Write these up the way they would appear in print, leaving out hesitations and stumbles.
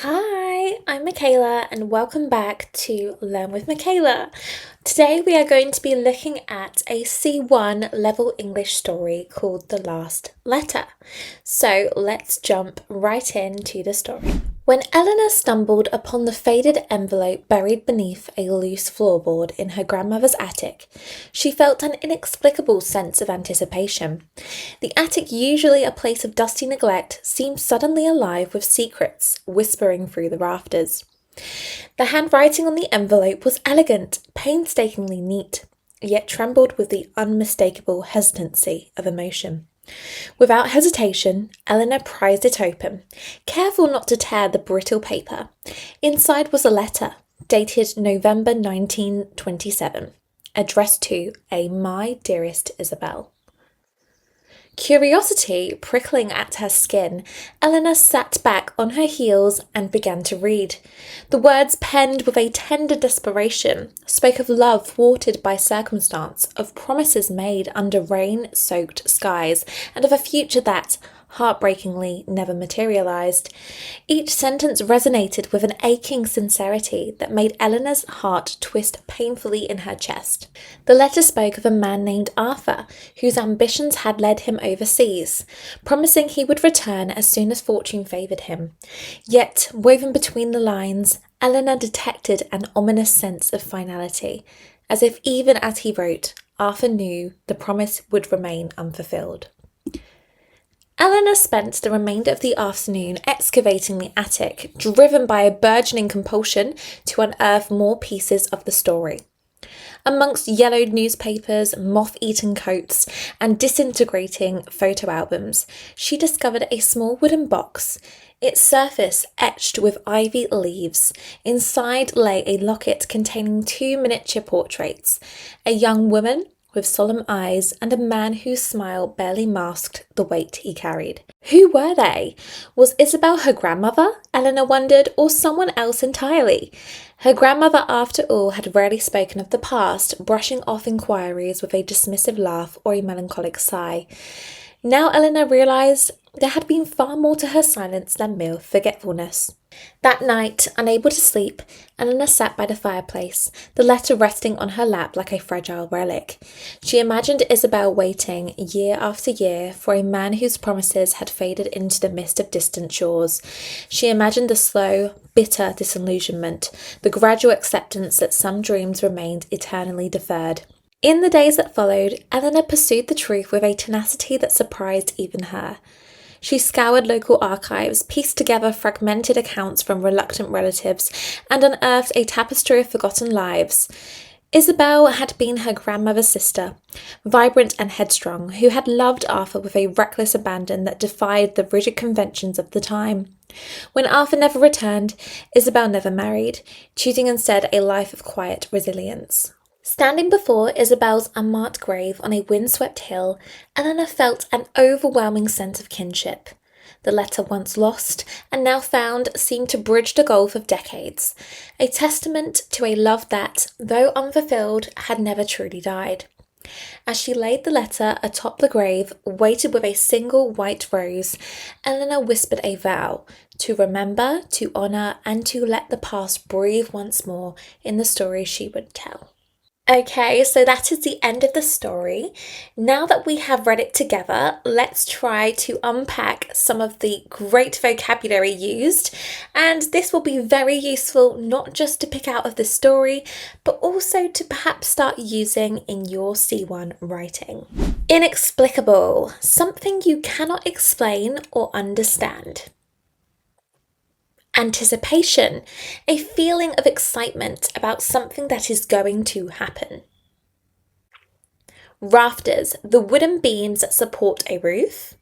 Hi, I'm Michaela and welcome back to Learn with Michaela. Today we are going to be looking at a C1 level English story called The Last Letter. So let's jump right into the story. When Eleanor stumbled upon the faded envelope buried beneath a loose floorboard in her grandmother's attic, she felt an inexplicable sense of anticipation. The attic, usually a place of dusty neglect, seemed suddenly alive with secrets whispering through the rafters. The handwriting on the envelope was elegant, painstakingly neat, yet trembled with the unmistakable hesitancy of emotion. Without hesitation, Eleanor prized it open, careful not to tear the brittle paper. Inside was a letter, dated November 1927, addressed to a My Dearest Isabel. Curiosity prickling at her skin, Eleanor sat back on her heels and began to read. The words, penned with a tender desperation, spoke of love thwarted by circumstance, of promises made under rain-soaked skies, and of a future that, heartbreakingly, never materialised. Each sentence resonated with an aching sincerity that made Eleanor's heart twist painfully in her chest. The letter spoke of a man named Arthur, whose ambitions had led him overseas, promising he would return as soon as fortune favoured him. Yet, woven between the lines, Eleanor detected an ominous sense of finality, as if even as he wrote, Arthur knew the promise would remain unfulfilled. Eleanor spent the remainder of the afternoon excavating the attic, driven by a burgeoning compulsion to unearth more pieces of the story. Amongst yellowed newspapers, moth-eaten coats, and disintegrating photo albums, she discovered a small wooden box, its surface etched with ivy leaves. Inside lay a locket containing two miniature portraits, a young woman with solemn eyes and a man whose smile barely masked the weight he carried. Who were they? Was Isabel her grandmother, Eleanor wondered, or someone else entirely? Her grandmother, after all, had rarely spoken of the past, brushing off inquiries with a dismissive laugh or a melancholic sigh. Now Eleanor realised there had been far more to her silence than mere forgetfulness. That night, unable to sleep, Eleanor sat by the fireplace, the letter resting on her lap like a fragile relic. She imagined Isabel waiting, year after year, for a man whose promises had faded into the mist of distant shores. She imagined the slow, bitter disillusionment, the gradual acceptance that some dreams remained eternally deferred. In the days that followed, Eleanor pursued the truth with a tenacity that surprised even her. She scoured local archives, pieced together fragmented accounts from reluctant relatives, and unearthed a tapestry of forgotten lives. Isabel had been her grandmother's sister, vibrant and headstrong, who had loved Arthur with a reckless abandon that defied the rigid conventions of the time. When Arthur never returned, Isabel never married, choosing instead a life of quiet resilience. Standing before Isabel's unmarked grave on a windswept hill, Eleanor felt an overwhelming sense of kinship. The letter, once lost and now found, seemed to bridge the gulf of decades, a testament to a love that, though unfulfilled, had never truly died. As she laid the letter atop the grave, weighted with a single white rose, Eleanor whispered a vow to remember, to honour, and to let the past breathe once more in the story she would tell. Okay, so that is the end of the story. Now that we have read it together, let's try to unpack some of the great vocabulary used. And this will be very useful not just to pick out of the story, but also to perhaps start using in your C1 writing. Inexplicable, something you cannot explain or understand. Anticipation, a feeling of excitement about something that is going to happen. Rafters, the wooden beams that support a roof.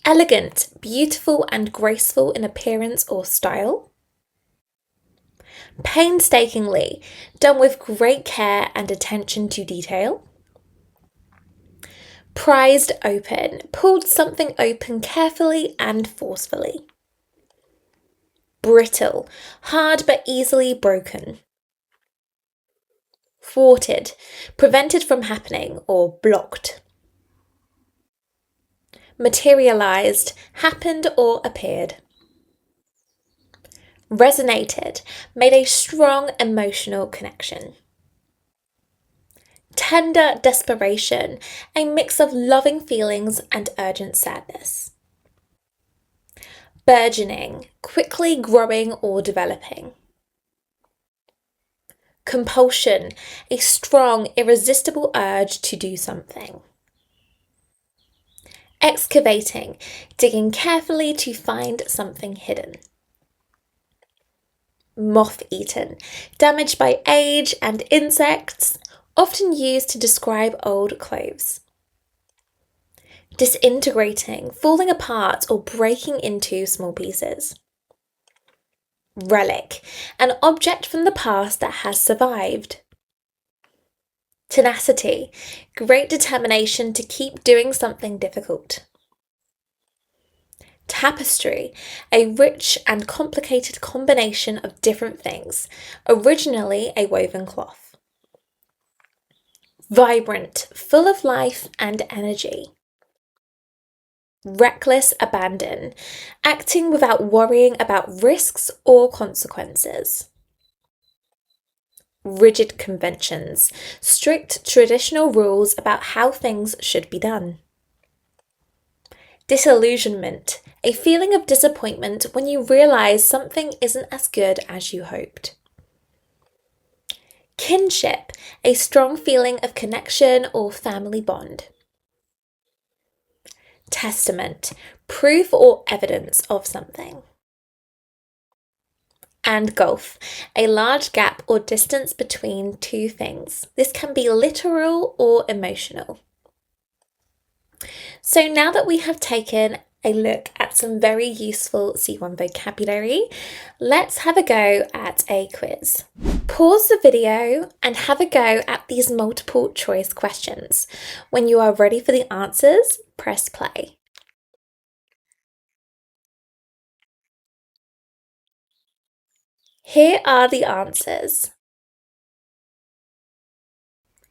Elegant, beautiful and graceful in appearance or style. Painstakingly, done with great care and attention to detail. Prized open, pulled something open carefully and forcefully. Brittle, hard but easily broken. Thwarted, prevented from happening or blocked. Materialised, happened or appeared. Resonated, made a strong emotional connection. Tender desperation, a mix of loving feelings and urgent sadness. Burgeoning, quickly growing or developing. Compulsion, a strong, irresistible urge to do something. Excavating, digging carefully to find something hidden. Moth-eaten, damaged by age and insects, often used to describe old clothes. Disintegrating, falling apart or breaking into small pieces. Relic, an object from the past that has survived. Tenacity, great determination to keep doing something difficult. Tapestry, a rich and complicated combination of different things, originally a woven cloth. Vibrant, full of life and energy. Reckless abandon, acting without worrying about risks or consequences. Rigid conventions, strict traditional rules about how things should be done. Disillusionment, a feeling of disappointment when you realize something isn't as good as you hoped. Kinship, a strong feeling of connection or family bond. Testament, proof or evidence of something. And gulf, a large gap or distance between two things. This can be literal or emotional. So now that we have taken a look at some very useful C1 vocabulary, let's have a go at a quiz. Pause the video and have a go at these multiple choice questions. When you are ready for the answers, press play. Here are the answers.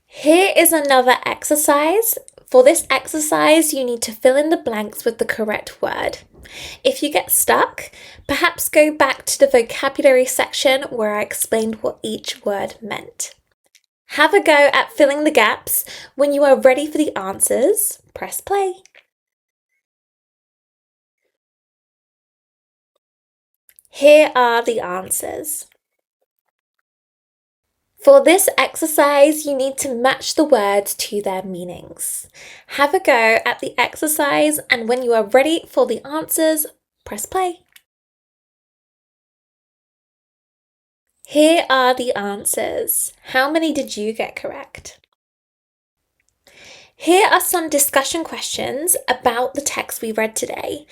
Here is another exercise. For this exercise, you need to fill in the blanks with the correct word. If you get stuck, perhaps go back to the vocabulary section where I explained what each word meant. Have a go at filling the gaps. When you are ready for the answers, press play. Here are the answers. For this exercise, you need to match the words to their meanings. Have a go at the exercise, and when you are ready for the answers, press play. Here are the answers. How many did you get correct? Here are some discussion questions about the text we read today.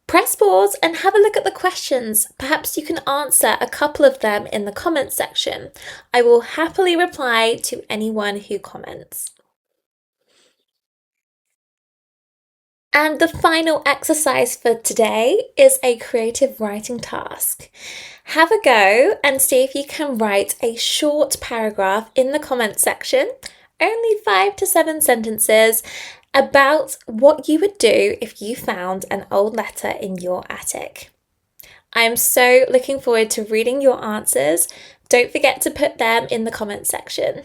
Press pause and have a look at the questions. Perhaps you can answer a couple of them in the comments section. I will happily reply to anyone who comments. And the final exercise for today is a creative writing task. Have a go and see if you can write a short paragraph in the comments section, only 5 to 7 sentences, about what you would do if you found an old letter in your attic. I am so looking forward to reading your answers. Don't forget to put them in the comments section.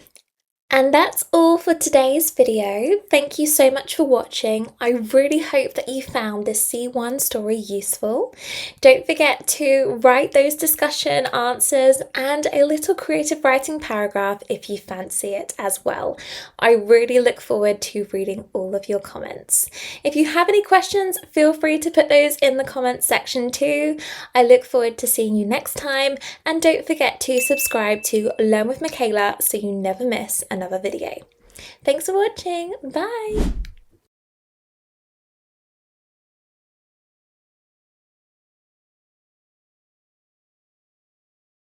And that's all for today's video. Thank you so much for watching. I really hope that you found this C1 story useful. Don't forget to write those discussion answers and a little creative writing paragraph if you fancy it as well. I really look forward to reading all of your comments. If you have any questions, feel free to put those in the comments section too. I look forward to seeing you next time, and don't forget to subscribe to Learn with Michaela so you never miss another video. Thanks for watching. Bye.